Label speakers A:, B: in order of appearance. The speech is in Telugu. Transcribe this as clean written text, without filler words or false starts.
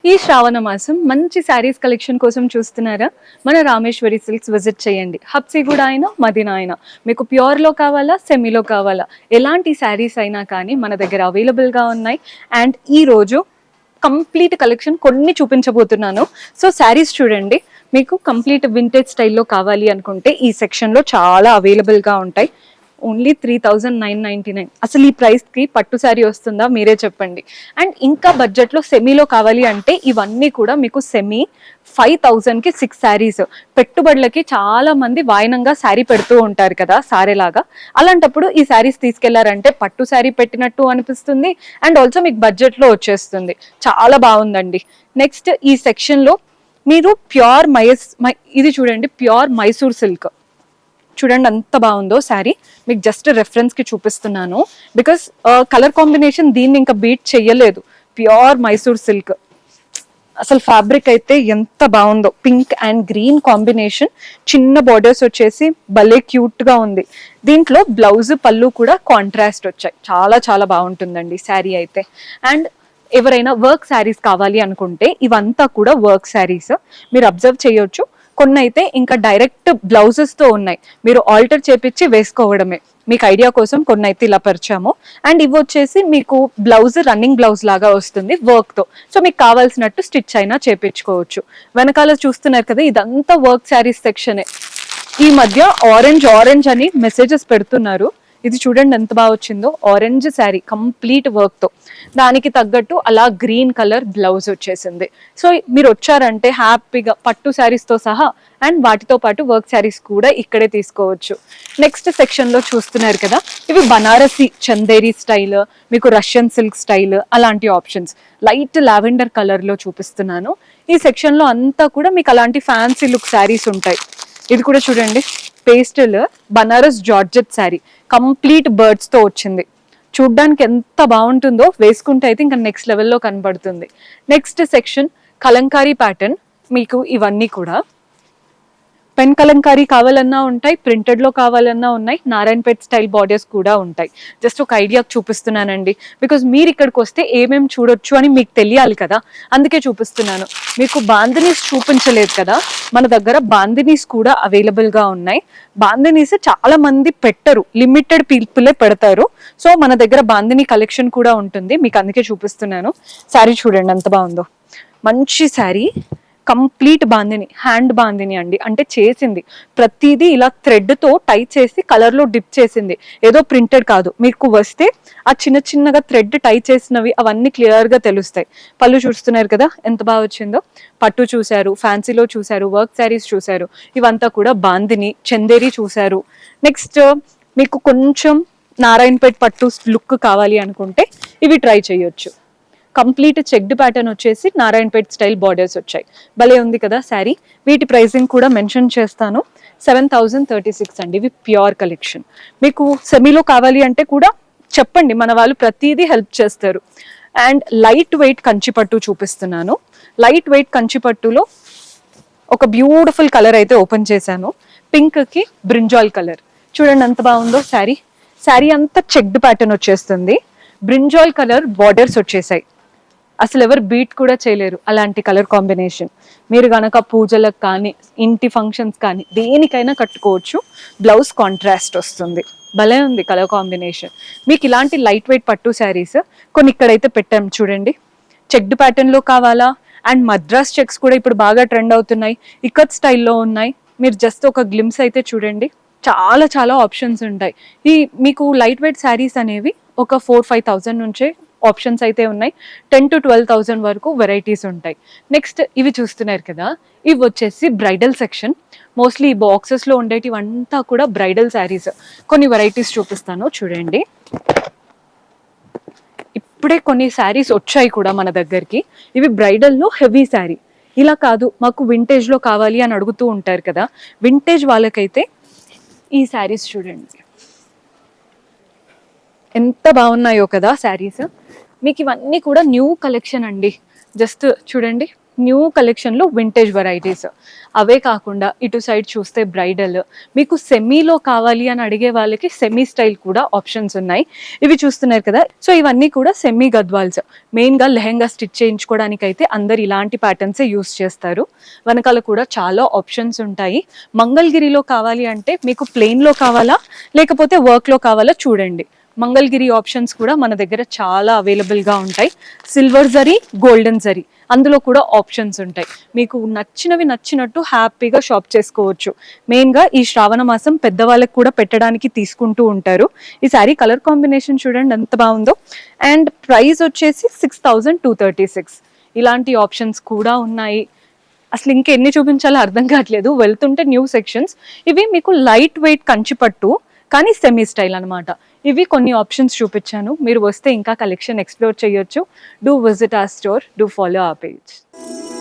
A: ఈ శ్రావణ మాసం మంచి శారీస్ కలెక్షన్ కోసం చూస్తున్నారా? మన రామేశ్వరి సిల్క్స్ విజిట్ చేయండి. హబ్సిగూడ అయినా మదీనా అయినా మీకు ప్యూర్లో కావాలా, సెమీలో కావాలా, ఎలాంటి శారీస్ అయినా కానీ మన దగ్గర అవైలబుల్గా ఉన్నాయి. అండ్ ఈ రోజు కంప్లీట్ కలెక్షన్ కొన్ని చూపించబోతున్నాను. సో శారీస్ చూడండి, మీకు కంప్లీట్ వింటేజ్ స్టైల్లో కావాలి అనుకుంటే ఈ సెక్షన్లో చాలా అవైలబుల్గా ఉంటాయి. ఓన్లీ 3999. అసలు ఈ ప్రైస్కి పట్టు శారీ వస్తుందా మీరే చెప్పండి. అండ్ ఇంకా బడ్జెట్లో సెమీలో కావాలి అంటే ఇవన్నీ కూడా మీకు సెమీ 5000కి 6 శారీస్. పెట్టుబడులకి చాలా మంది వాయనంగా శారీ పెడుతూ ఉంటారు కదా సారేలాగా. అలాంటప్పుడు ఈ శారీస్ తీసుకెళ్లారంటే పట్టు శారీ పెట్టినట్టు అనిపిస్తుంది. అండ్ ఆల్సో మీకు బడ్జెట్లో వచ్చేస్తుంది. చాలా బాగుందండి. నెక్స్ట్ ఈ సెక్షన్లో మీరు ప్యూర్ ఇది చూడండి, ప్యూర్ మైసూర్ సిల్క్. చూడండి ఎంత బాగుందో శారీ. మీకు జస్ట్ రెఫరెన్స్ కి చూపిస్తున్నాను బికాస్ కలర్ కాంబినేషన్ దీన్ని ఇంకా బీట్ చెయ్యలేదు. Pure Mysore silk. అసలు ఫ్యాబ్రిక్ అయితే ఎంత బాగుందో. పింక్ అండ్ గ్రీన్ కాంబినేషన్, చిన్న బార్డర్స్ వచ్చేసి భలే క్యూట్ గా ఉంది. దీంట్లో బ్లౌజ్ పళ్ళు కూడా కాంట్రాస్ట్ వచ్చాయి. చాలా చాలా బాగుంటుందండి శారీ అయితే. అండ్ ఎవరైనా వర్క్ శారీస్ కావాలి అనుకుంటే ఇవంతా కూడా వర్క్ శారీస్. మీరు అబ్జర్వ్ చేయొచ్చు. కొన్ని అయితే ఇంకా డైరెక్ట్ బ్లౌజెస్ తో ఉన్నాయి, మీరు ఆల్టర్ చేపించి వేసుకోవడమే. మీకు ఐడియా కోసం కొన్ని అయితే ఇలా పరిచాము. అండ్ ఇవి వచ్చేసి మీకు బ్లౌజ్ రన్నింగ్ బ్లౌజ్ లాగా వస్తుంది వర్క్ తో. సో మీకు కావాల్సినట్టు స్టిచ్ అయినా చేపించుకోవచ్చు. వెనకాల చూస్తున్నారు కదా, ఇదంతా వర్క్ శారీస్ సెక్షనే. ఈ మధ్య ఆరెంజ్ అని మెసేజెస్ పెడుతున్నారు. ఇది చూడండి ఎంత బాగా వచ్చిందో. ఆరెంజ్ శారీ కంప్లీట్ వర్క్ తో, దానికి తగ్గట్టు అలా గ్రీన్ కలర్ బ్లౌజ్ వచ్చేసింది. సో మీరు వచ్చారంటే హ్యాపీగా పట్టు శారీస్ తో సహా అండ్ వాటితో పాటు వర్క్ శారీస్ కూడా ఇక్కడే తీసుకోవచ్చు. నెక్స్ట్ సెక్షన్ లో చూస్తున్నారు కదా, ఇవి బనారసి చందేరి స్టైల్, మీకు రష్యన్ సిల్క్ స్టైల్, అలాంటి ఆప్షన్స్. లైట్ లావెండర్ కలర్ లో చూపిస్తున్నాను. ఈ సెక్షన్ లో అంతా కూడా మీకు అలాంటి ఫ్యాన్సీ లుక్ శారీస్ ఉంటాయి. ఇది కూడా చూడండి, pastel Banaras georgette sari, complete birds తో వచ్చింది. చూడ్డానికి ఎంత బాగుంటుందో, వేసుకుంటే అయితే ఇంకా నెక్స్ట్ లెవెల్లో కనబడుతుంది. Next section Kalamkari pattern. మీకు ఇవన్నీ కూడా పెన్ కలంకారీ కావాలన్నా ఉంటాయి, ప్రింటెడ్ లో కావాలన్నా ఉన్నాయి, నారాయణపేట్ స్టైల్ బార్డర్స్ కూడా ఉంటాయి. జస్ట్ ఒక ఐడియా చూపిస్తున్నానండి, బికాజ్ మీరు ఇక్కడికి వస్తే ఏమేమి చూడొచ్చు అని మీకు తెలియాలి కదా, అందుకే చూపిస్తున్నాను. మీకు బాందినీస్ చూపించలేదు కదా, మన దగ్గర బాందినీస్ కూడా అవైలబుల్ గా ఉన్నాయి. బాందినీస్ చాలా మంది పెట్టరు, లిమిటెడ్ పీపులే పెడతారు. సో మన దగ్గర బాందినీ కలెక్షన్ కూడా ఉంటుంది, మీకు అందుకే చూపిస్తున్నాను. శారీ చూడండి ఎంత బాగుందో. మంచి శారీ, కంప్లీట్ బాందిని, హ్యాండ్ బాందిని అండి. అంటే చేసింది ప్రతిదీ ఇలా థ్రెడ్ తో టై చేసి కలర్ లో డిప్ చేసింది, ఏదో ప్రింటెడ్ కాదు. మీకు వస్తే ఆ చిన్న చిన్నగా థ్రెడ్ టై చేసినవి అవన్నీ క్లియర్ గా తెలుస్తాయి. పళ్ళు చూస్తున్నారు కదా ఎంత బాగా వచ్చిందో. పట్టు చూశారు, ఫ్యాన్సీలో చూశారు, వర్క్ శారీస్ చూశారు, ఇవంతా కూడా బాందిని చందేరి చూశారు. నెక్స్ట్ మీకు కొంచెం నారాయణపేట్ పట్టు లుక్ కావాలి అనుకుంటే ఇవి ట్రై చేయొచ్చు. కంప్లీట్ చెక్డ్ ప్యాటర్న్ వచ్చేసి నారాయణపేట్ స్టైల్ బార్డర్స్ వచ్చాయి. భలే ఉంది కదా శారీ. వీటి ప్రైసింగ్ కూడా మెన్షన్ చేస్తాను. 7036 అండి. ఇవి ప్యూర్ కలెక్షన్. మీకు సెమీలో కావాలి అంటే కూడా చెప్పండి, మన వాళ్ళు ప్రతిదీ హెల్ప్ చేస్తారు. అండ్ లైట్ వెయిట్ కంచిపట్టు చూపిస్తున్నాను. లైట్ వెయిట్ కంచిపట్టులో ఒక బ్యూటిఫుల్ కలర్ అయితే ఓపెన్ చేశాను. పింక్ కి బ్రింజాల్ కలర్. చూడండి ఎంత బాగుందో శారీ. శారీ అంతా చెక్డ్ ప్యాటర్న్ వచ్చేస్తుంది. బ్రింజాల్ కలర్ బార్డర్స్ వచ్చేసాయి. అసలు ఎవరు బీట్ కూడా చేయలేరు అలాంటి కలర్ కాంబినేషన్. మీరు కనుక పూజలకు కానీ ఇంటి ఫంక్షన్స్ కానీ దేనికైనా కట్టుకోవచ్చు. బ్లౌజ్ కాంట్రాస్ట్ వస్తుంది. భలే ఉంది కలర్ కాంబినేషన్. మీకు ఇలాంటి లైట్ వెయిట్ పట్టు శారీస్ కొన్ని ఇక్కడైతే పెట్టాం చూడండి. చెక్డ్ ప్యాటర్న్ లో కావాలా, అండ్ మద్రాస్ చెక్స్ కూడా ఇప్పుడు బాగా ట్రెండ్ అవుతున్నాయి, ఇకత్ స్టైల్లో ఉన్నాయి. మీరు జస్ట్ ఒక గ్లిమ్స్ అయితే చూడండి, చాలా చాలా ఆప్షన్స్ ఉంటాయి. ఈ మీకు లైట్ వెయిట్ శారీస్ అనేవి ఒక 4-5 నుంచే ఆప్షన్స్ అయితే ఉన్నాయి. 10 to 12,000 వరకు వెరైటీస్ ఉంటాయి. నెక్స్ట్ ఇవి చూస్తున్నారు కదా, ఇవి వచ్చేసి బ్రైడల్ సెక్షన్. మోస్ట్లీ ఈ బాక్సెస్ లో ఉండేటివంతా కూడా బ్రైడల్ శారీస్. కొన్ని వెరైటీస్ చూపిస్తాను చూడండి. ఇప్పుడే కొన్ని శారీస్ వచ్చాయి కూడా మన దగ్గరికి. ఇవి బ్రైడల్లో హెవీ శారీ. ఇలా కాదు, మాకు వింటేజ్ లో కావాలి అని అడుగుతూ ఉంటారు కదా, వింటేజ్ వాళ్ళకైతే ఈ శారీస్ చూడండి ఎంత బాగున్నాయో కదా శారీస్. మీకు ఇవన్నీ కూడా న్యూ కలెక్షన్ అండి. జస్ట్ చూడండి, న్యూ కలెక్షన్లో వింటేజ్ వెరైటీస్. అవే కాకుండా ఇటు సైడ్ చూస్తే బ్రైడల్, మీకు సెమీలో కావాలి అని అడిగే వాళ్ళకి సెమీ స్టైల్ కూడా ఆప్షన్స్ ఉన్నాయి. ఇవి చూస్తున్నారు కదా, సో ఇవన్నీ కూడా సెమీ గద్వాల్స్. మెయిన్గా లెహెంగా స్టిచ్ చేయించుకోవడానికి అయితే అందరు ఇలాంటి ప్యాటర్న్సే యూస్ చేస్తారు. వెనకాల కూడా చాలా ఆప్షన్స్ ఉంటాయి. మంగళగిరిలో కావాలి అంటే మీకు ప్లెయిన్లో కావాలా లేకపోతే వర్క్లో కావాలా చూడండి. మంగళగిరి ఆప్షన్స్ కూడా మన దగ్గర చాలా అవైలబుల్గా ఉంటాయి. సిల్వర్ జరీ, గోల్డెన్ జరీ, అందులో కూడా ఆప్షన్స్ ఉంటాయి. మీకు నచ్చినవి నచ్చినట్టు హ్యాపీగా షాప్ చేసుకోవచ్చు. మెయిన్గా ఈ శ్రావణ మాసం పెద్దవాళ్ళకి కూడా పెట్టడానికి తీసుకుంటూ ఉంటారు. ఈ శారీ కలర్ కాంబినేషన్ చూడండి ఎంత బాగుందో. అండ్ ప్రైస్ వచ్చేసి 6236. ఇలాంటి ఆప్షన్స్ కూడా ఉన్నాయి. అసలు ఇంకా ఎన్ని చూపించాలో అర్థం కావట్లేదు. వెళ్తుంటే న్యూ సెక్షన్స్. ఇవి మీకు లైట్ వెయిట్ కంచిపట్టు కానీ సెమీ స్టైల్ అనమాట. ఇవి కొన్ని ఆప్షన్స్ చూపించాను. మీరు వస్తే ఇంకా కలెక్షన్ ఎక్స్ప్లోర్ చేయొచ్చు. Do visit our store, do follow our page.